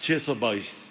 622,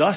10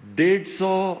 150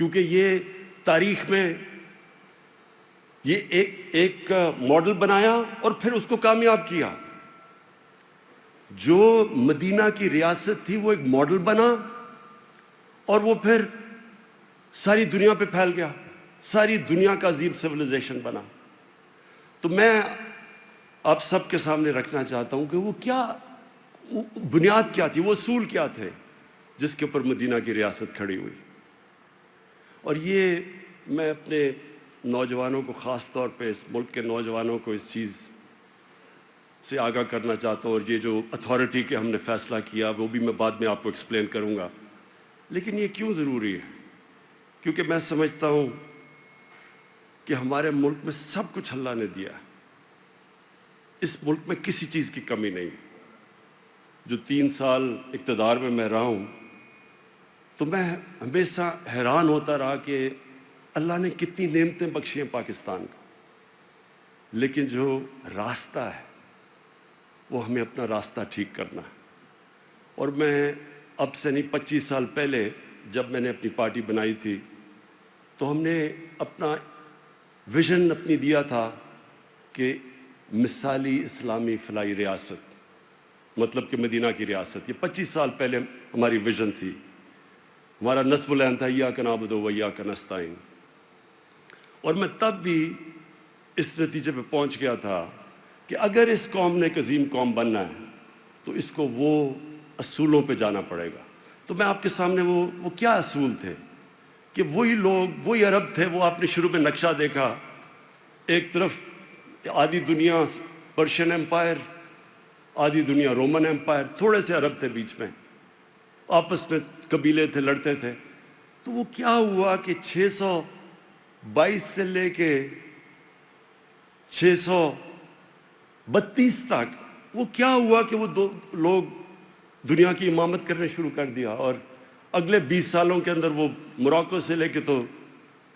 کیونکہ یہ تاریخ میں یہ ایک ماڈل بنایا اور پھر اس کو کامیاب کیا. جو مدینہ کی ریاست تھی وہ ایک ماڈل بنا اور وہ پھر ساری دنیا پہ پھیل گیا, ساری دنیا کا عظیم سویلائزیشن بنا. تو میں آپ سب کے سامنے رکھنا چاہتا ہوں کہ وہ کیا بنیاد کیا تھی, وہ اصول کیا تھے جس کے اوپر مدینہ کی ریاست کھڑی ہوئی. اور یہ میں اپنے نوجوانوں کو, خاص طور پہ اس ملک کے نوجوانوں کو اس چیز سے آگاہ کرنا چاہتا ہوں. اور یہ جو اتھارٹی کے ہم نے فیصلہ کیا وہ بھی میں بعد میں آپ کو ایکسپلین کروں گا. لیکن یہ کیوں ضروری ہے؟ کیونکہ میں سمجھتا ہوں کہ ہمارے ملک میں سب کچھ اللہ نے دیا ہے. اس ملک میں کسی چیز کی کمی نہیں. جو 3 سال اقتدار میں رہا ہوں تو میں ہمیشہ حیران ہوتا رہا کہ اللہ نے کتنی نعمتیں بخشی ہیں پاکستان کو, لیکن جو راستہ ہے وہ ہمیں اپنا راستہ ٹھیک کرنا ہے. اور میں اب سے نہیں 25 سال پہلے جب میں نے اپنی پارٹی بنائی تھی تو ہم نے اپنا ویژن اپنی دیا تھا کہ مثالی اسلامی فلاحی ریاست, مطلب کہ مدینہ کی ریاست. یہ 25 سال پہلے ہماری ویژن تھی. ہمارا نصب العین تھا ایاک نعبد و ایاک نستعین. اور میں تب بھی اس نتیجے پہ پہنچ گیا تھا کہ اگر اس قوم نے ایک عظیم قوم بننا ہے تو اس کو وہ اصولوں پہ جانا پڑے گا. تو میں آپ کے سامنے وہ کیا اصول تھے کہ وہی لوگ, وہی عرب تھے. وہ آپ نے شروع میں نقشہ دیکھا, ایک طرف آدھی دنیا پرشین ایمپائر, آدھی دنیا رومن ایمپائر, تھوڑے سے عرب تھے بیچ میں, آپس میں قبیلے تھے, لڑتے تھے. تو وہ کیا ہوا کہ 622 سے لے کے 632 تک وہ کیا ہوا کہ وہ دو لوگ دنیا کی امامت کرنے شروع کر دیا. اور اگلے 20 سالوں کے اندر وہ موراکو سے لے کے تو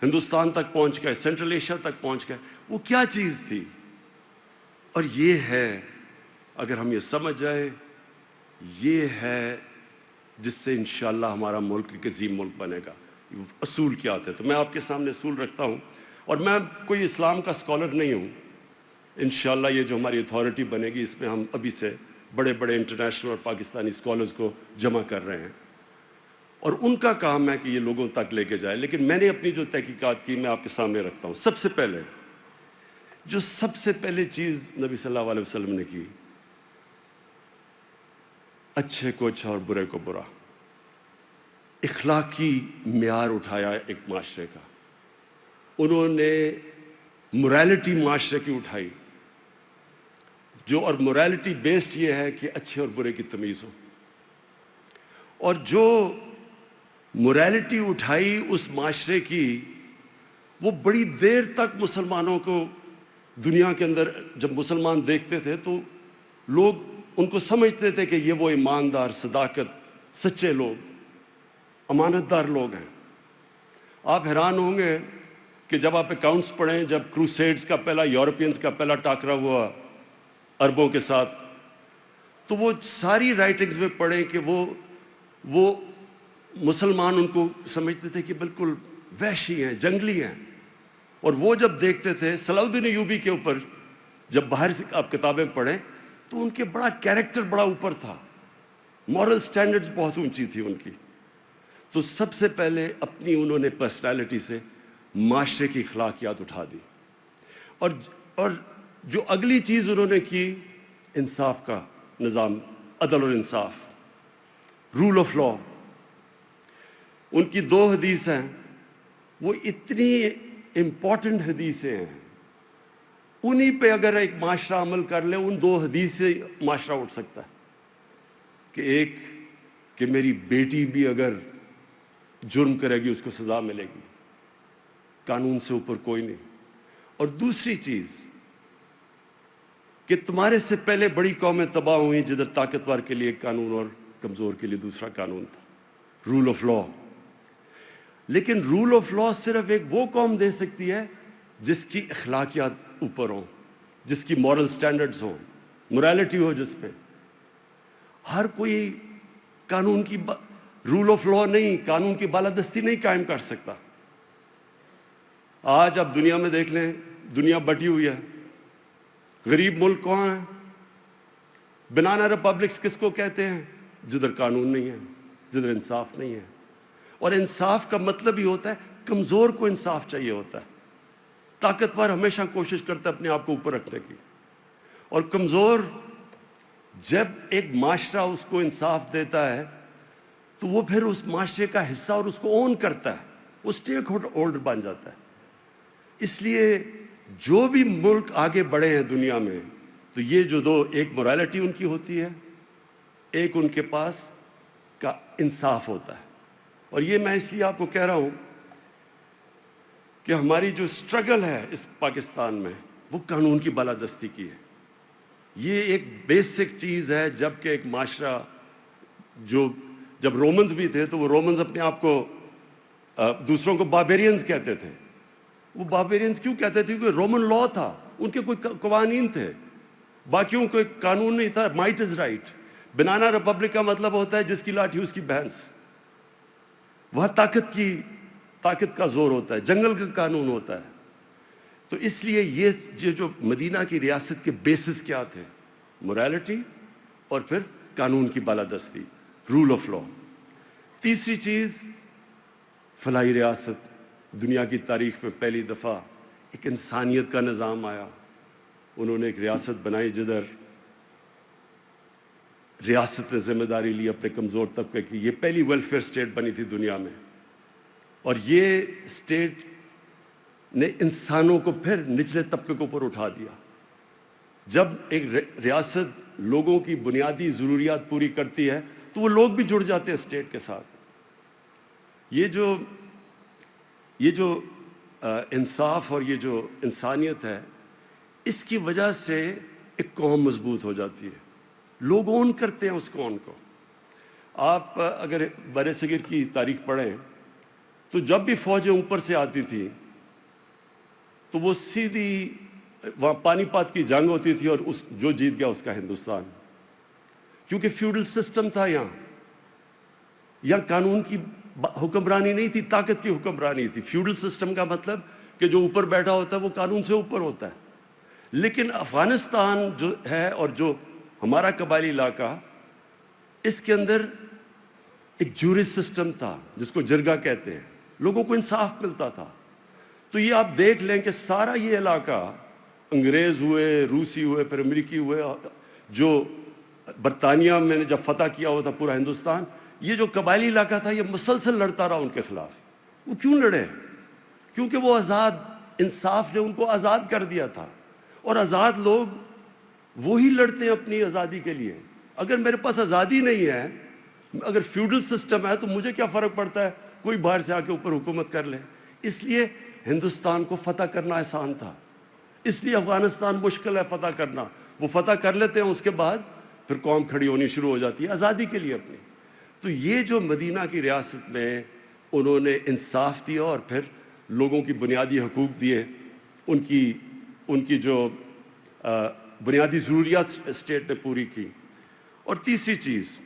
ہندوستان تک پہنچ گئے, سینٹرل ایشیا تک پہنچ گئے. وہ کیا چیز تھی؟ اور یہ ہے, اگر ہم یہ سمجھ جائیں, یہ ہے جس سے انشاءاللہ ہمارا ملک ایک عظیم ملک بنے گا. اصول کیا تھے؟ تو میں آپ کے سامنے اصول رکھتا ہوں. اور میں کوئی اسلام کا اسکالر نہیں ہوں. انشاءاللہ یہ جو ہماری اتھارٹی بنے گی اس میں ہم ابھی سے بڑے بڑے انٹرنیشنل اور پاکستانی اسکالرز کو جمع کر رہے ہیں اور ان کا کام ہے کہ یہ لوگوں تک لے کے جائے. لیکن میں نے اپنی جو تحقیقات کی میں آپ کے سامنے رکھتا ہوں. سب سے پہلے چیز نبی صلی اللہ علیہ وسلم نے کی, اچھے کو اچھا اور برے کو برا, اخلاقی معیار اٹھایا ایک معاشرے کا. انہوں نے موریلٹی معاشرے کی اٹھائی, اور موریلٹی بیسڈ یہ ہے کہ اچھے اور برے کی تمیز ہو. اور جو موریلٹی اٹھائی اس معاشرے کی, وہ بڑی دیر تک مسلمانوں کو دنیا کے اندر جب مسلمان دیکھتے تھے تو لوگ ان کو سمجھتے تھے کہ یہ وہ ایماندار, صداقت, سچے لوگ, امانت دار لوگ ہیں. آپ حیران ہوں گے کہ جب آپ اکاؤنٹس پڑھیں, جب کروسیڈز کا پہلا, یورپینز کا پہلا ٹاکرا ہوا عربوں کے ساتھ, تو وہ ساری رائٹنگز میں پڑھیں کہ وہ مسلمان ان کو سمجھتے تھے کہ بالکل وحشی ہیں, جنگلی ہیں. اور وہ جب دیکھتے تھے صلاح الدین ایوبی کے اوپر, جب باہر سے آپ کتابیں پڑھیں تو ان کے بڑا کیریکٹر بڑا اوپر تھا, مورل سٹینڈرڈز بہت اونچی تھی ان کی. تو سب سے پہلے اپنی انہوں نے پرسنالٹی سے معاشرے کی اخلاقیات اٹھا دی. اور جو اگلی چیز انہوں نے کی, انصاف کا نظام, عدل اور انصاف, رول آف لا. ان کی 2 حدیث ہیں, وہ اتنی امپورٹنٹ حدیثیں ہیں, انہی پہ اگر ایک معاشرہ عمل کر لے, ان 2 حدیث سے معاشرہ اٹھ سکتا ہے. کہ ایک کہ میری بیٹی بھی اگر جرم کرے گی اس کو سزا ملے گی, قانون سے اوپر کوئی نہیں. اور دوسری چیز کہ تمہارے سے پہلے بڑی قومیں تباہ ہوئیں جدھر طاقتور کے لیے ایک قانون اور کمزور کے لیے دوسرا قانون تھا, رول آف لا. لیکن رول آف لا صرف ایک وہ قوم دے سکتی ہے جس کی اخلاقیات اوپر ہوں, جس کی مورل سٹینڈرڈز ہوں, موریلٹی ہو جس پہ. ہر کوئی قانون کی رول آف لا نہیں, قانون کی بالادستی نہیں قائم کر سکتا. آج آپ دنیا میں دیکھ لیں، دنیا بٹی ہوئی ہے. غریب ملک کون ہے؟ بنانا ریپبلکس کس کو کہتے ہیں؟ جدھر قانون نہیں ہے، جدھر انصاف نہیں ہے. اور انصاف کا مطلب ہی ہوتا ہے کمزور کو انصاف چاہیے ہوتا ہے. طاقتور ہمیشہ کوشش کرتا ہے اپنے آپ کو اوپر رکھنے کی، اور کمزور جب ایک معاشرہ اس کو انصاف دیتا ہے تو وہ پھر اس معاشرے کا حصہ اور اس کو اون کرتا ہے، وہ اسٹیک ہولڈر بن جاتا ہے. اس لیے جو بھی ملک آگے بڑھے ہیں دنیا میں، تو یہ جو دو، ایک مورالٹی ان کی ہوتی ہے، ایک ان کے پاس کا انصاف ہوتا ہے. اور یہ میں اس لیے آپ کو کہہ رہا ہوں کہ ہماری جو اسٹرگل ہے اس پاکستان میں، وہ قانون کی بالادستی کی ہے. یہ ایک بیسک چیز ہے. جبکہ ایک معاشرہ جب رومنز بھی تھے تو وہ رومنز اپنے آپ کو دوسروں کو باربیرینز کہتے تھے. وہ باربیرینز کیوں کہتے تھے؟ کیونکہ رومن لا تھا، ان کے کوئی قوانین تھے، باقیوں کو ایک قانون نہیں تھا. Might is right. Banana republic کا مطلب ہوتا ہے جس کی لاٹھی اس کی بھینس. وہاں طاقت کا زور ہوتا ہے، جنگل کا قانون ہوتا ہے. تو اس لیے یہ جو مدینہ کی ریاست کے بیسز کیا تھے؟ مورالٹی اور پھر قانون کی بالادستی، رول آف لا. تیسری چیز، فلاحی ریاست. دنیا کی تاریخ میں پہلی دفعہ ایک انسانیت کا نظام آیا. انہوں نے ایک ریاست بنائی جدھر ریاست نے ذمہ داری لی اپنے کمزور طبقے کی. یہ پہلی ویلفیئر اسٹیٹ بنی تھی دنیا میں، اور یہ اسٹیٹ نے انسانوں کو پھر نچلے طبقے کو اوپر اٹھا دیا. جب ایک ریاست لوگوں کی بنیادی ضروریات پوری کرتی ہے تو وہ لوگ بھی جڑ جاتے ہیں اسٹیٹ کے ساتھ. یہ جو انصاف اور یہ جو انسانیت ہے، اس کی وجہ سے ایک قوم مضبوط ہو جاتی ہے. لوگ اون کرتے ہیں اس قوم کو. آپ اگر برصغیر کی تاریخ پڑھیں تو جب بھی فوجیں اوپر سے آتی تھی تو وہ سیدھی وہاں پانی پات کی جنگ ہوتی تھی، اور جو جیت گیا اس کا ہندوستان. کیونکہ فیوڈل سسٹم تھا. یہاں قانون کی حکمرانی نہیں تھی، طاقت کی حکمرانی تھی. فیوڈل سسٹم کا مطلب کہ جو اوپر بیٹھا ہوتا ہے وہ قانون سے اوپر ہوتا ہے. لیکن افغانستان جو ہے اور جو ہمارا قبائلی علاقہ، اس کے اندر ایک جوری سسٹم تھا جس کو جرگہ کہتے ہیں. لوگوں کو انصاف ملتا تھا. تو یہ آپ دیکھ لیں کہ سارا یہ علاقہ، انگریز ہوئے، روسی ہوئے، پھر امریکی ہوئے، جو برطانیہ میں نے جب فتح کیا ہوا تھا پورا ہندوستان، یہ جو قبائلی علاقہ تھا یہ مسلسل لڑتا رہا ان کے خلاف. وہ کیوں لڑے؟ کیونکہ وہ آزاد، انصاف نے ان کو آزاد کر دیا تھا. اور آزاد لوگ وہی لڑتے ہیں اپنی آزادی کے لیے. اگر میرے پاس آزادی نہیں ہے، اگر فیوڈل سسٹم ہے، تو مجھے کیا فرق پڑتا ہے کوئی باہر سے آ کے اوپر حکومت کر لے. اس لیے ہندوستان کو فتح کرنا آسان تھا. اس لیے افغانستان مشکل ہے فتح کرنا. وہ فتح کر لیتے ہیں، اس کے بعد پھر قوم کھڑی ہونی شروع ہو جاتی ہے آزادی کے لیے اپنی. تو یہ جو مدینہ کی ریاست میں انہوں نے انصاف دیا اور پھر لوگوں کی بنیادی حقوق دیے، ان کی جو بنیادی ضروریات اسٹیٹ نے پوری کی. اور تیسری چیز،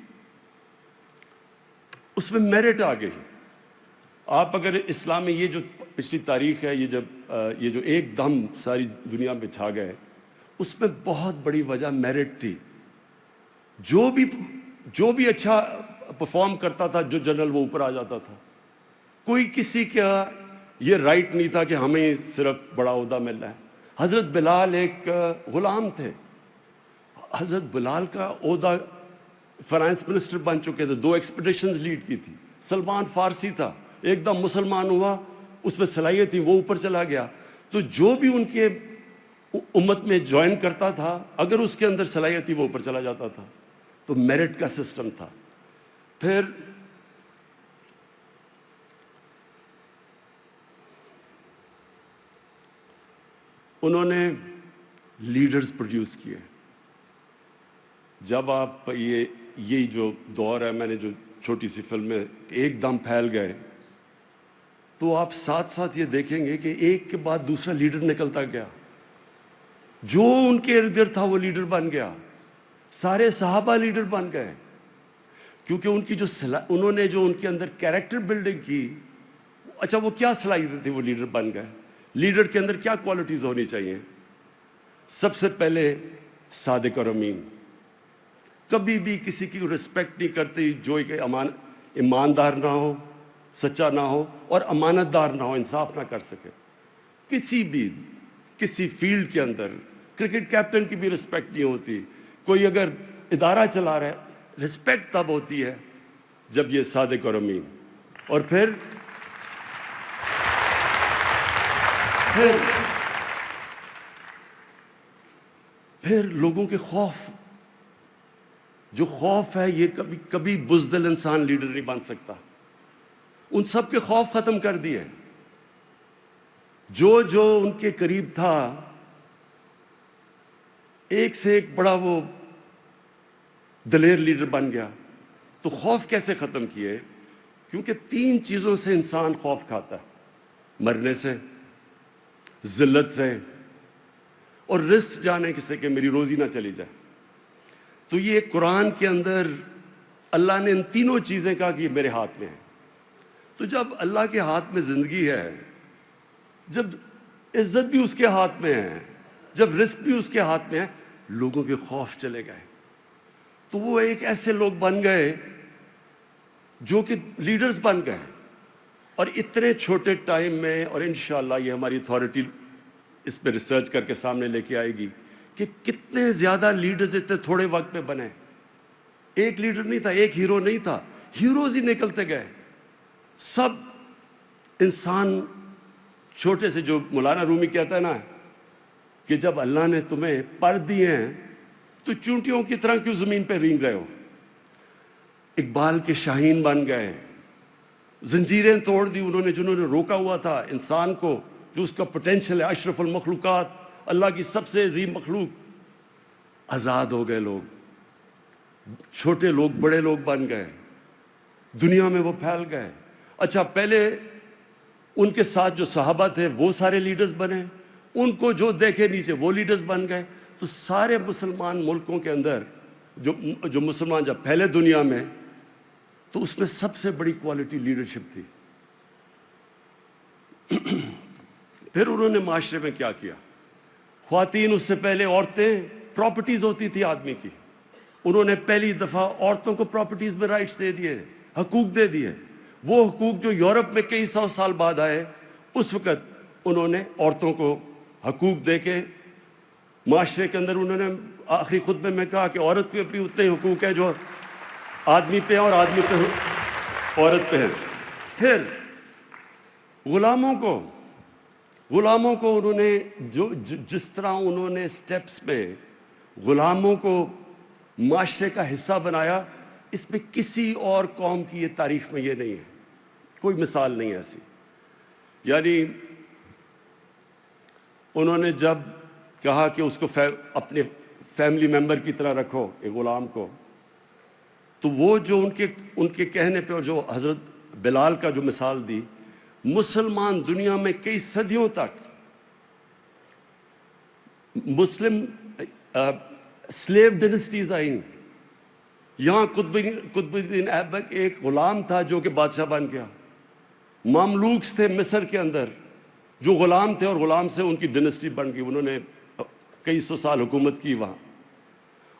اس میں میرٹ آ گئی. آپ اگر اسلام میں یہ جو پچھلی تاریخ ہے، یہ جو ایک دم ساری دنیا میں چھا گئے، اس میں بہت بڑی وجہ میرٹ تھی. جو بھی اچھا پرفارم کرتا تھا، جو جنرل، وہ اوپر آ جاتا تھا. کوئی کسی کا یہ رائٹ نہیں تھا کہ ہمیں صرف بڑا عہدہ مل رہا ہے. حضرت بلال ایک غلام تھے. حضرت بلال کا عہدہ فائنانس منسٹر بن چکے تھے، 2 ایکسپیڈیشنز لیڈ کی تھی. سلمان فارسی تھا، ایک دم مسلمان ہوا، اس میں صلاحیت تھی، وہ اوپر چلا گیا. تو جو بھی ان کے امت میں جوائن کرتا تھا، اگر اس کے اندر صلاحیت تھی، وہ اوپر چلا جاتا تھا. تو میرٹ کا سسٹم تھا. پھر انہوں نے لیڈرز پروڈیوس کیے. جب آپ یہ جو دور ہے، میں نے جو چھوٹی سی فلم میں ایک دم پھیل گئے، تو آپ ساتھ ساتھ یہ دیکھیں گے کہ ایک کے بعد دوسرا لیڈر نکلتا گیا. جو ان کے ارد گرد تھا وہ لیڈر بن گیا. سارے صحابہ لیڈر بن گئے، کیونکہ ان کی انہوں نے جو ان کے اندر کیریکٹر بلڈنگ کی. اچھا، وہ کیا صلاحیت تھی؟ وہ لیڈر بن گئے. لیڈر کے اندر کیا کوالٹیز ہونی چاہیے؟ سب سے پہلے صادق اور امین، کبھی بھی کسی کی رسپیکٹ نہیں کرتی جو ایک ایماندار نہ ہو، سچا نہ ہو اور امانت دار نہ ہو، انصاف نہ کر سکے۔ کسی فیلڈ کے اندر کرکٹ کیپٹن کی بھی رسپیکٹ نہیں ہوتی، کوئی اگر ادارہ چلا رہا ہے، رسپیکٹ تب ہوتی ہے جب یہ صادق اور امین، اور پھر لوگوں کے خوف، جو خوف ہے یہ کبھی بزدل انسان لیڈر نہیں بن سکتا۔ ان سب کے خوف ختم کر دیے، جو ان کے قریب تھا ایک سے ایک بڑا وہ دلیر لیڈر بن گیا۔ تو خوف کیسے ختم کیے؟ کیونکہ 3 چیزوں سے انسان خوف کھاتا ہے، مرنے سے، ذلت سے، اور رزق جانے سے کہ میری روزی نہ چلی جائے۔ تو یہ قرآن کے اندر اللہ نے ان تینوں چیزیں کہا کہ یہ میرے ہاتھ میں ہے۔ تو جب اللہ کے ہاتھ میں زندگی ہے، جب عزت بھی اس کے ہاتھ میں ہے، جب رزق بھی اس کے ہاتھ میں ہے، لوگوں کے خوف چلے گئے۔ تو وہ ایک ایسے لوگ بن گئے جو کہ لیڈرز بن گئے، اور اتنے چھوٹے ٹائم میں، اور انشاءاللہ یہ ہماری اتھارٹی اس پہ ریسرچ کر کے سامنے لے کے آئے گی کہ کتنے زیادہ لیڈرز اتنے تھوڑے وقت میں بنے۔ ایک لیڈر نہیں تھا، ایک ہیرو نہیں تھا، ہیروز ہی نکلتے گئے۔ سب انسان چھوٹے سے، جو مولانا رومی کہتا ہے نا کہ جب اللہ نے تمہیں پر دیے ہیں تو چونٹیوں کی طرح کیوں زمین پہ رینگ رہے ہو؟ اقبال کے شاہین بن گئے، زنجیریں توڑ دی انہوں نے، جنہوں نے روکا ہوا تھا انسان کو، جو اس کا پوٹینشل ہے، اشرف المخلوقات، اللہ کی سب سے عظیم مخلوق۔ آزاد ہو گئے لوگ، چھوٹے لوگ بڑے لوگ بن گئے، دنیا میں وہ پھیل گئے۔ اچھا، پہلے ان کے ساتھ جو صحابہ تھے وہ سارے لیڈرز بنے، ان کو جو دیکھے نیچے وہ لیڈرز بن گئے۔ تو سارے مسلمان ملکوں کے اندر جو مسلمان جب پھیلے دنیا میں، تو اس میں سب سے بڑی کوالٹی لیڈرشپ تھی۔ پھر انہوں نے معاشرے میں کیا کیا؟ خواتین، اس سے پہلے عورتیں پراپرٹیز ہوتی تھی آدمی کی، انہوں نے پہلی دفعہ عورتوں کو پراپرٹیز میں رائٹس دے دیے، حقوق دے دیے۔ وہ حقوق جو یورپ میں کئی 100 سال بعد آئے، اس وقت انہوں نے عورتوں کو حقوق دے کے معاشرے کے اندر، انہوں نے آخری خطبے میں کہا کہ عورت پہ بھی اتنے حقوق ہیں جو آدمی پہ ہیں، اور آدمی پہ عورت پہ ہیں۔ پھر غلاموں کو انہوں نے جس طرح انہوں نے سٹیپس پہ غلاموں کو معاشرے کا حصہ بنایا، اس میں کسی اور قوم کی یہ تاریخ میں یہ نہیں ہے، کوئی مثال نہیں ہے ایسی۔ یعنی انہوں نے جب کہا کہ اس کو اپنے فیملی ممبر کی طرح رکھو ایک غلام کو، تو وہ جو ان کے کہنے پہ، اور جو حضرت بلال کا جو مثال دی، مسلمان دنیا میں کئی صدیوں تک مسلم سلیو ڈائنسٹیز آئیں۔ یہاں قطب الدین ایبک ایک غلام تھا جو کہ بادشاہ بن گیا۔ مملوکس تھے مصر کے اندر جو غلام تھے، اور غلام سے ان کی ڈائنسٹی بن گئی، انہوں نے کئی 100 سال حکومت کی وہاں۔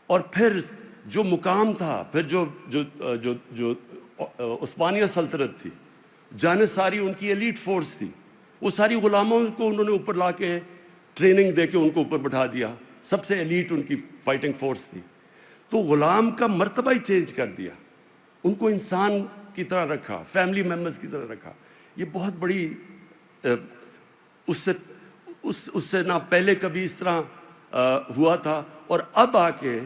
اور پھر جو مقام تھا، پھر جو عثمانیہ سلطنت تھی، جانصاری ان کی ایلیٹ فورس تھی، وہ ساری غلاموں کو انہوں نے اوپر لا کے ٹریننگ دے کے ان کو اوپر بٹھا دیا، سب سے ایلیٹ ان کی فائٹنگ فورس تھی۔ تو غلام کا مرتبہ ہی چینج کر دیا، ان کو انسان کی طرح رکھا، فیملی ممبرز کی طرح رکھا۔ یہ بہت بڑی اس سے نہ پہلے کبھی اس طرح ہوا تھا۔ اور اب آ کے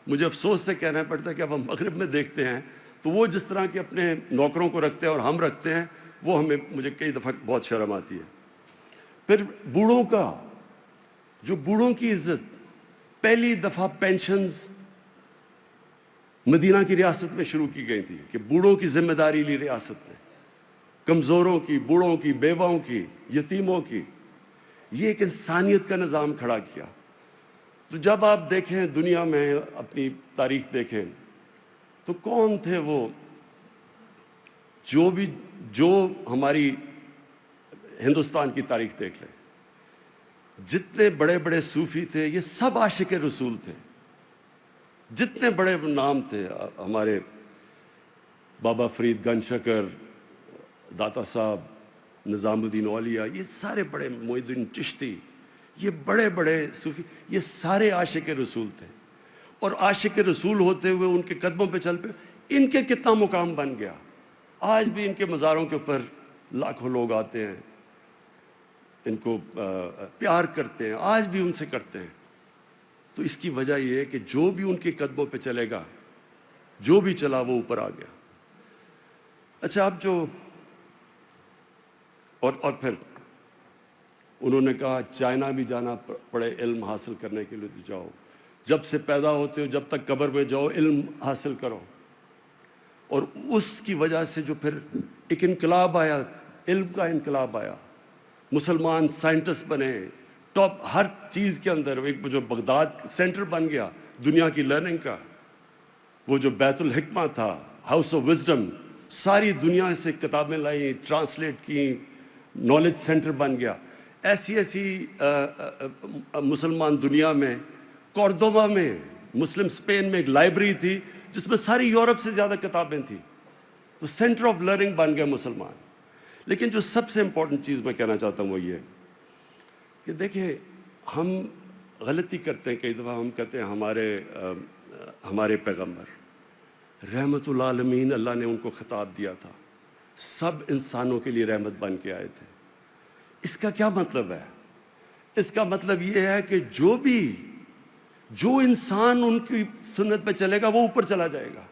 مجھے افسوس سے کہنا پڑتا ہے کہ اب ہم مغرب میں دیکھتے ہیں تو وہ جس طرح کے اپنے نوکروں کو رکھتے ہیں اور ہم رکھتے ہیں، وہ مجھے کئی دفعہ بہت شرم آتی ہے۔ پھر بوڑھوں کی عزت، پہلی دفعہ پینشنز مدینہ کی ریاست میں شروع کی گئی تھی کہ بوڑھوں کی ذمہ داری لی ریاست نے، کمزوروں کی، بوڑھوں کی، بیواؤں کی، یتیموں کی۔ یہ ایک انسانیت کا نظام کھڑا کیا۔ تو جب آپ دیکھیں دنیا میں اپنی تاریخ دیکھیں تو کون تھے وہ جو ہماری ہندوستان کی تاریخ دیکھ لیں، جتنے بڑے بڑے صوفی تھے یہ سب عاشق رسول تھے. جتنے بڑے نام تھے ہمارے بابا فرید گنج شکر، داتا صاحب، نظام الدین اولیاء، یہ سارے بڑے، معین الدین چشتی، یہ بڑے بڑے صوفی، یہ سارے عاشق رسول تھے. اور عاشق رسول ہوتے ہوئے ان کے قدموں پہ چل پہ ان کے کتنا مقام بن گیا. آج بھی ان کے مزاروں کے اوپر لاکھوں لوگ آتے ہیں، ان کو پیار کرتے ہیں، آج بھی ان سے کرتے ہیں. تو اس کی وجہ یہ ہے کہ جو بھی ان کے قدموں پہ چلے گا، جو بھی چلا وہ اوپر آ گیا. اچھا، اب جو اور پھر انہوں نے کہا چائنا بھی جانا پڑے علم حاصل کرنے کے لیے تو جاؤ. جب سے پیدا ہوتے ہو جب تک قبر میں جاؤ علم حاصل کرو. اور اس کی وجہ سے جو پھر ایک انقلاب آیا، علم کا انقلاب آیا، مسلمان سائنٹسٹ بنے ٹاپ ہر چیز کے اندر. ایک جو بغداد سینٹر بن گیا دنیا کی لرننگ کا، وہ جو بیت الحکمہ تھا، ہاؤس آف وزڈم، ساری دنیا سے کتابیں لائیں، ٹرانسلیٹ کی، نالج سینٹر بن گیا. ایسی ایسی مسلمان دنیا میں، کوردوبا میں، مسلم اسپین میں ایک لائبریری تھی جس میں ساری یورپ سے زیادہ کتابیں تھیں. تو سینٹر آف لرننگ بن گیا مسلمان. لیکن جو سب سے امپورٹنٹ چیز میں کہنا چاہتا ہوں وہ یہ کہ دیکھیں، ہم غلطی کرتے ہیں کئی دفعہ. ہم کہتے ہیں ہمارے پیغمبر رحمت العالمین، اللہ نے ان کو خطاب دیا تھا، سب انسانوں کے لیے رحمت بن کے آئے تھے. اس کا کیا مطلب ہے؟ اس کا مطلب یہ ہے کہ جو انسان ان کی سنت پہ چلے گا وہ اوپر چلا جائے گا.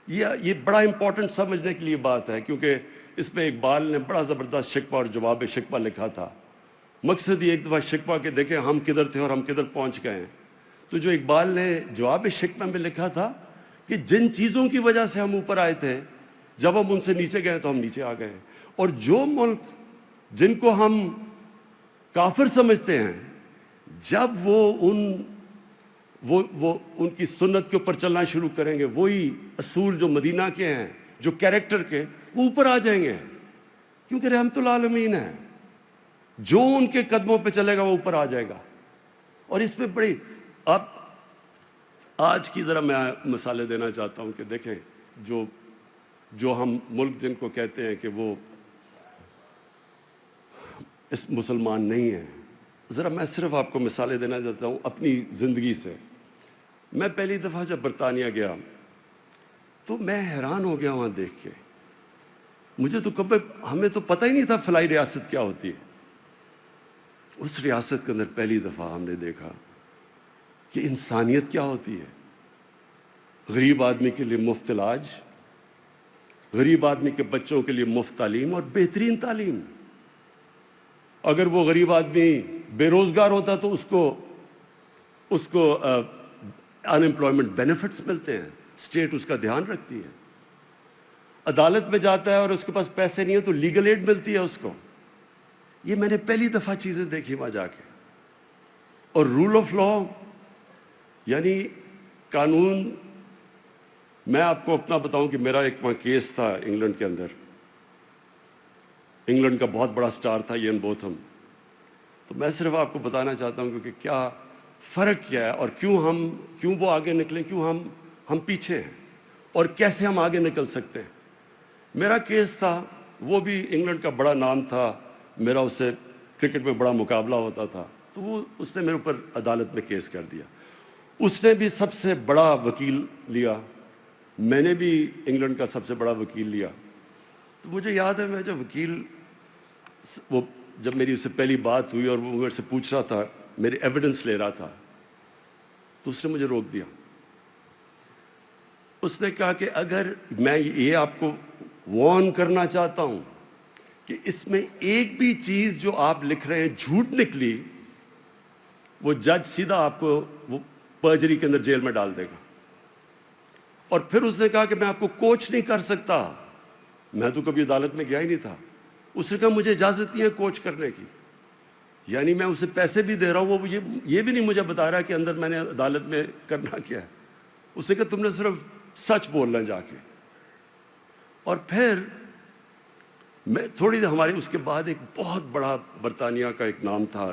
یہ بڑا امپورٹنٹ سمجھنے کے لیے بات ہے، کیونکہ اس پہ اقبال نے بڑا زبردست شکوہ اور جواب شکوہ لکھا تھا. مقصد یہ ایک دفعہ شکوہ کہ دیکھیں ہم کدھر تھے اور ہم کدھر پہنچ گئے ہیں. تو جو اقبال نے جواب شکوہ میں لکھا تھا کہ جن چیزوں کی وجہ سے ہم اوپر آئے تھے، جب ہم ان سے نیچے گئے تو ہم نیچے آ گئے. اور جو ملک جن کو ہم کافر سمجھتے ہیں، جب وہ ان کی سنت کے اوپر چلنا شروع کریں گے، وہی اصول جو مدینہ کے ہیں، جو کیریکٹر کے، وہ اوپر آ جائیں گے. کیونکہ رحمت العالمین ہے، جو ان کے قدموں پہ چلے گا وہ اوپر آ جائے گا. اور اس پہ بڑی اب آج کی ذرا میں مثالیں دینا چاہتا ہوں کہ دیکھیں جو ہم ملک جن کو کہتے ہیں کہ وہ اس مسلمان نہیں ہیں، ذرا میں صرف آپ کو مثالیں دینا چاہتا ہوں اپنی زندگی سے. میں پہلی دفعہ جب برطانیہ گیا تو میں حیران ہو گیا وہاں دیکھ کے. مجھے تو ہمیں تو پتہ ہی نہیں تھا فلاحی ریاست کیا ہوتی ہے. اس ریاست کے اندر پہلی دفعہ ہم نے دیکھا کہ انسانیت کیا ہوتی ہے. غریب آدمی کے لیے مفت علاج، غریب آدمی کے بچوں کے لیے مفت تعلیم اور بہترین تعلیم. اگر وہ غریب آدمی بے روزگار ہوتا تو اس کو ان امپلائمنٹ بینیفٹس ملتے ہیں، اسٹیٹ اس کا دھیان رکھتی ہے. عدالت میں جاتا ہے اور اس کے پاس پیسے نہیں ہیں تو لیگل ایڈ ملتی ہے اس کو. یہ میں نے پہلی دفعہ چیزیں دیکھی وہاں جا کے. اور رول آف لا، یعنی قانون. میں آپ کو اپنا بتاؤں کہ میرا ایک وہاں کیس تھا انگلینڈ کے اندر. انگلینڈ کا بہت بڑا سٹار تھا ایان بوتھم. تو میں صرف آپ کو بتانا چاہتا ہوں کہ کیا فرق کیا ہے اور کیوں وہ آگے نکلے، کیوں ہم پیچھے ہیں اور کیسے ہم آگے نکل سکتے ہیں. میرا کیس تھا، وہ بھی انگلینڈ کا بڑا نام تھا، میرا اس سے کرکٹ میں بڑا مقابلہ ہوتا تھا. تو اس نے میرے اوپر عدالت میں کیس کر دیا. اس نے بھی سب سے بڑا وکیل لیا، میں نے بھی انگلینڈ کا سب سے بڑا وکیل لیا. تو مجھے یاد ہے میں جب میری اس سے پہلی بات ہوئی اور وہ میرے سے پوچھ رہا تھا، میرے ایویڈنس لے رہا تھا، تو اس نے مجھے روک دیا. اس نے کہا کہ اگر میں یہ آپ کو وارن کرنا چاہتا ہوں کہ اس میں ایک بھی چیز جو آپ لکھ رہے ہیں جھوٹ نکلی، وہ جج سیدھا آپ کو وہ پرجری کے اندر جیل میں ڈال دے گا. اور پھر اس نے کہا کہ میں آپ کو کوچ نہیں کر سکتا. میں تو کبھی عدالت میں گیا ہی نہیں تھا. اس نے کہا مجھے اجازت نہیں ہے کوچ کرنے کی. یعنی میں اسے پیسے بھی دے رہا ہوں، وہ یہ بھی نہیں مجھے بتا رہا کہ اندر میں نے عدالت میں کرنا کیا ہے. اس نے کہا تم نے صرف سچ بولنا جا کے. اور پھر میں تھوڑی دیر ہمارے اس کے بعد ایک بہت بڑا برطانیہ کا ایک نام تھا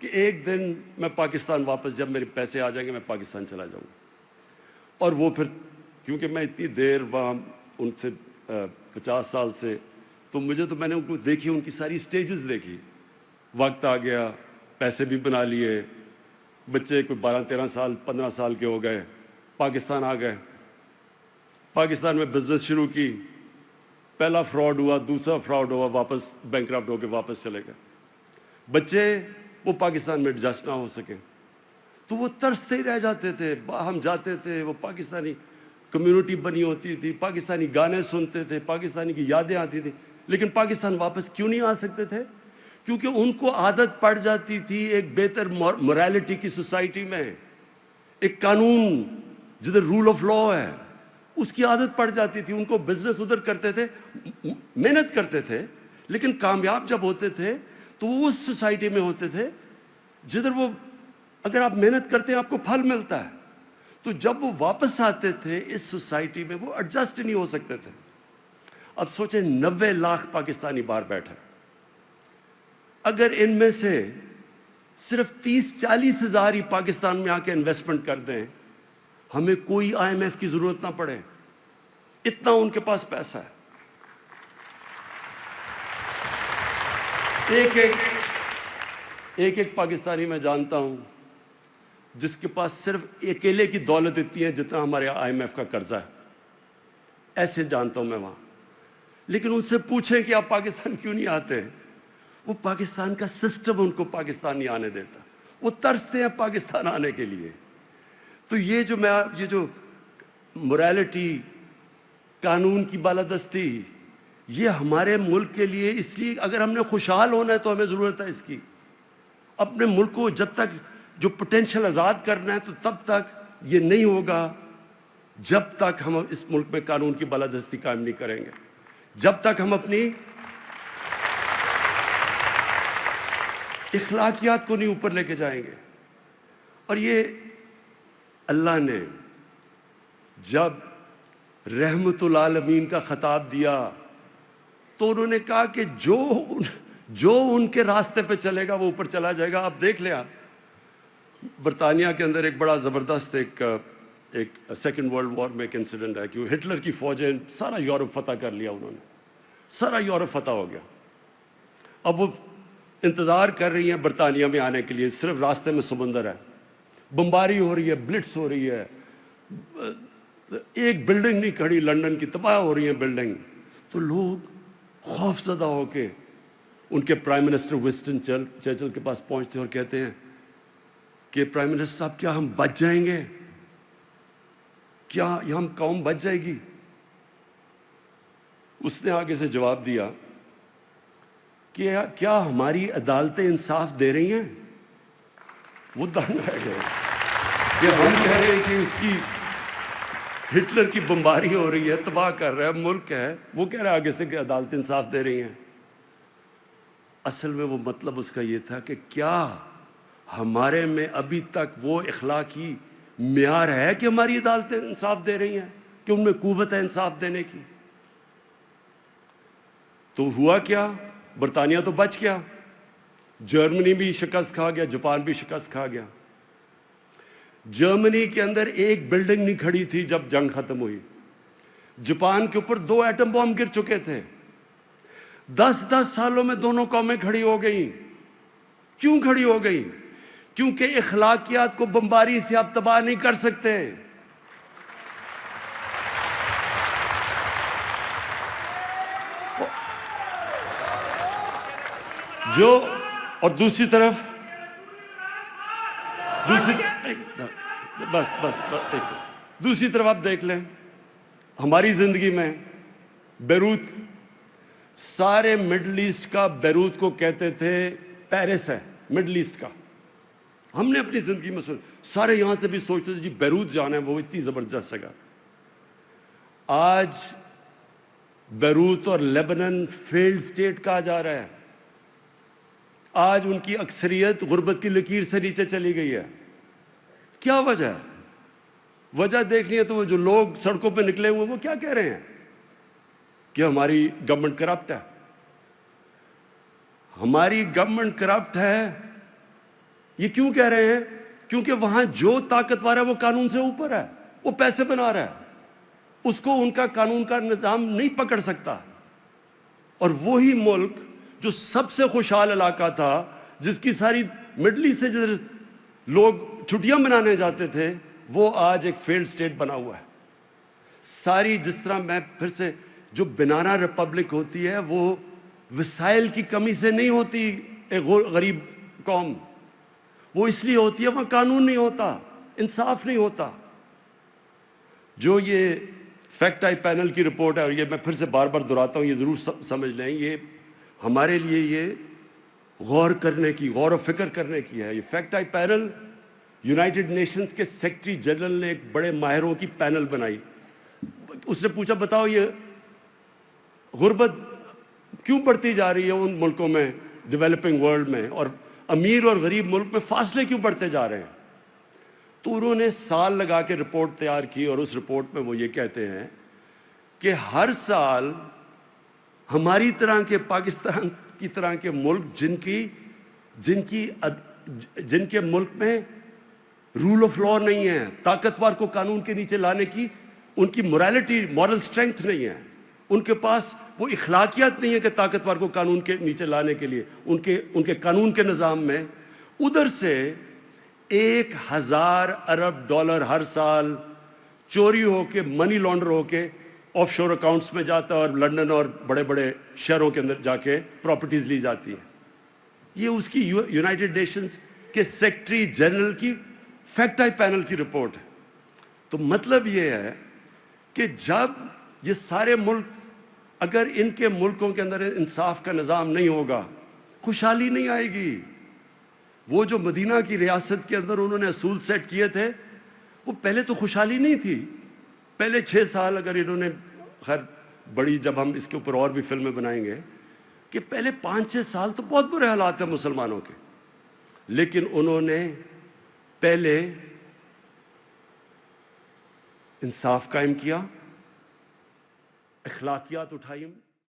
کہ ایک دن میں پاکستان واپس، جب میرے پیسے آ جائیں گے میں پاکستان چلا جاؤں گا. اور وہ پھر کیونکہ میں اتنی دیر وہاں ان سے 50 سال سے، تو میں نے ان کو دیکھی، ان کی ساری سٹیجز دیکھی. وقت آ گیا، پیسے بھی بنا لیے، بچے کوئی 12-13 سال 15 سال کے ہو گئے، پاکستان آ گئے. پاکستان میں بزنس شروع کی، پہلا فراڈ ہوا، دوسرا فراڈ ہوا، واپس بینکرپٹ ہو کے واپس چلے گئے. بچے وہ پاکستان میں ایڈجسٹ نہ ہو سکے تو وہ ترستے ہی رہ جاتے تھے. ہم جاتے تھے، وہ پاکستانی کمیونٹی بنی ہوتی تھی، پاکستانی گانے سنتے تھے، پاکستانی کی یادیں آتی تھی، لیکن پاکستان واپس کیوں نہیں آ سکتے تھے؟ کیونکہ ان کو عادت پڑ جاتی تھی ایک بہتر موریلٹی کی سوسائٹی میں، ایک قانون جدھر رول آف لا ہے، اس کی عادت پڑ جاتی تھی. ان کو بزنس ادھر کرتے تھے، محنت کرتے تھے، لیکن کامیاب جب ہوتے تھے تو وہ اس سوسائٹی میں ہوتے تھے جدھر وہ، اگر آپ محنت کرتے ہیں آپ کو پھل ملتا ہے. تو جب وہ واپس آتے تھے اس سوسائٹی میں وہ ایڈجسٹ نہیں ہو سکتے تھے. اب سوچیں 90 لاکھ پاکستانی باہر بیٹھے، اگر ان میں سے صرف 30-40 ہزار ہی پاکستان میں آ کے انویسٹمنٹ کر دیں، ہمیں کوئی IMF کی ضرورت نہ پڑے، اتنا ان کے پاس پیسہ ہے. ایک پاکستانی میں جانتا ہوں جس کے پاس صرف اکیلے کی دولت اتنی ہے جتنا ہمارے IMF کا قرضہ ہے. ایسے جانتا ہوں میں وہاں. لیکن ان سے پوچھیں کہ آپ پاکستان کیوں نہیں آتے، وہ پاکستان کا سسٹم ان کو پاکستان نہیں آنے دیتا، وہ ترستے ہیں پاکستان آنے کے لیے. تو یہ جو موریلٹی، قانون کی بالادستی، یہ ہمارے ملک کے لیے، اس لیے اگر ہم نے خوشحال ہونا ہے تو ہمیں ضرورت ہے اس کی. اپنے ملک کو جب تک جو پوٹینشل آزاد کرنا ہے تو تب تک یہ نہیں ہوگا جب تک ہم اس ملک میں قانون کی بالادستی قائم نہیں کریں گے، جب تک ہم اپنی اخلاقیات کو نہیں اوپر لے کے جائیں گے. اور یہ اللہ نے جب رحمت العالمین کا خطاب دیا تو انہوں نے کہا کہ جو ان کے راستے پہ چلے گا وہ اوپر چلا جائے گا. آپ دیکھ لیا برطانیہ کے اندر ایک بڑا زبردست ایک سیکنڈ ورلڈ وار میں ایک انسیڈنٹ ہے کہ ہٹلر کی فوجیں سارا یورپ فتح کر لیا، انہوں نے سارا یورپ فتح ہو گیا. اب وہ انتظار کر رہی ہیں برطانیہ میں آنے کے لیے، صرف راستے میں سمندر ہے، بمباری ہو رہی ہے، بلٹس ہو رہی ہے، ایک بلڈنگ نہیں کھڑی، لندن کی تباہ ہو رہی ہیں بلڈنگ. تو لوگ خوف زدہ ہو کے ان کے پرائم منسٹر ونسٹن چرچل کے پاس پہنچتے ہیں اور کہتے ہیں کہ پرائم منسٹر صاحب کیا ہم بچ جائیں گے، کیا ہم قوم بچ جائے گی؟ اس نے آگے سے جواب دیا کہ کیا ہماری عدالتیں انصاف دے رہی ہیں؟ وہ دنگ رہ گئے کہ ہم کہہ رہے ہیں کہ اس کی ہٹلر کی بمباری ہو رہی ہے، تباہ کر رہا ہے، ملک ہے، وہ کہہ رہا ہے آگے سے کہ عدالتیں انصاف دے رہی ہیں. اصل میں وہ مطلب اس کا یہ تھا کہ کیا ہمارے میں ابھی تک وہ اخلاقی معیار ہے کہ ہماری عدالتیں انصاف دے رہی ہیں، کہ ان میں قوت ہے انصاف دینے کی؟ تو ہوا کیا؟ برطانیہ تو بچ گیا، جرمنی بھی شکست کھا گیا، جاپان بھی شکست کھا گیا. جرمنی کے اندر ایک بلڈنگ نہیں کھڑی تھی جب جنگ ختم ہوئی. جاپان کے اوپر 2 ایٹم بم گر چکے تھے. 10 سالوں میں دونوں قومیں کھڑی ہو گئیں. کیوں کھڑی ہو گئیں؟ کیونکہ اخلاقیات کو بمباری سے آپ تباہ نہیں کر سکتے. اور دوسری طرف دوسری طرف آپ دیکھ لیں ہماری زندگی میں بیروت، سارے مڈل ایسٹ کا بیروت کو کہتے تھے پیرس ہے مڈل ایسٹ کا. ہم نے اپنی زندگی میں سارے یہاں سے بھی سوچتے تھے جی بیروت جانا ہے، وہ اتنی زبردست جگہ. آج بیروت اور لیبنن فیلڈ سٹیٹ کہا جا رہا ہے. آج ان کی اکثریت غربت کی لکیر سے نیچے چلی گئی ہے. کیا وجہ ہے؟ وجہ دیکھنی ہے تو وہ جو لوگ سڑکوں پہ نکلے ہوئے وہ کیا کہہ رہے ہیں کہ ہماری گورنمنٹ کرپٹ ہے. ہماری گورنمنٹ کرپٹ ہے یہ کیوں کہہ رہے ہیں؟ کیونکہ وہاں جو طاقتور ہے وہ قانون سے اوپر ہے، وہ پیسے بنا رہا ہے، اس کو ان کا قانون کا نظام نہیں پکڑ سکتا۔ اور وہی ملک جو سب سے خوشحال علاقہ تھا، جس کی ساری مڈل ایسٹ سے لوگ چھٹیاں منانے جاتے تھے، وہ آج ایک فیلڈ سٹیٹ بنا ہوا ہے۔ ساری، جس طرح میں پھر سے، جو بنانا ریپبلک ہوتی ہے وہ وسائل کی کمی سے نہیں ہوتی ایک غریب قوم، وہ اس لیے ہوتی ہے وہاں قانون نہیں ہوتا، انصاف نہیں ہوتا۔ جو یہ فیکٹ آئی پینل کی رپورٹ ہے، اور یہ میں پھر سے بار بار دہراتا ہوں، یہ ضرور سمجھ لیں، یہ ہمارے لیے یہ غور کرنے کی، غور و فکر کرنے کی ہے۔ یہ fact I panel United nations کے سیکرٹری جنرل نے ایک بڑے ماہروں کی پینل بنائی۔ اس نے پوچھا بتاؤ یہ غربت کیوں بڑھتی جا رہی ہے ان ملکوں میں، ڈیولپنگ ورلڈ میں، اور امیر اور غریب ملک میں فاصلے کیوں بڑھتے جا رہے ہیں؟ تو انہوں نے سال لگا کے رپورٹ تیار کی، اور اس رپورٹ میں وہ یہ کہتے ہیں کہ ہر سال ہماری طرح کے، پاکستان کی طرح کے ملک جن کے ملک میں رول آف لا نہیں ہے، طاقتور کو قانون کے نیچے لانے کی ان کی مورل سٹرینتھ نہیں ہے، ان کے پاس وہ اخلاقیات نہیں ہے کہ طاقتور کو قانون کے نیچے لانے کے لیے ان کے قانون کے نظام میں، ادھر سے 1000 ارب ڈالر ہر سال چوری ہو کے، منی لانڈر ہو کے آف شور اکاؤنٹس میں جاتا ہے، اور لندن اور بڑے بڑے شہروں کے اندر جا کے پراپرٹیز لی جاتی ہیں۔ یہ اس کی یونائٹڈ نیشنز کے سیکرٹری جنرل کی فیکٹ آئی پینل کی رپورٹ ہے۔ تو مطلب یہ ہے کہ جب یہ سارے ملک، اگر ان کے ملکوں کے اندر انصاف کا نظام نہیں ہوگا، خوشحالی نہیں آئے گی۔ وہ جو مدینہ کی ریاست کے اندر انہوں نے اصول سیٹ کیے تھے، وہ پہلے تو خوشحالی نہیں تھی۔ پہلے 6 سال اگر انہوں نے، خیر بڑی، جب ہم اس کے اوپر اور بھی فلمیں بنائیں گے، کہ پہلے 5-6 سال تو بہت برے حالات ہیں مسلمانوں کے، لیکن انہوں نے پہلے انصاف قائم کیا، اخلاقیات اٹھائی،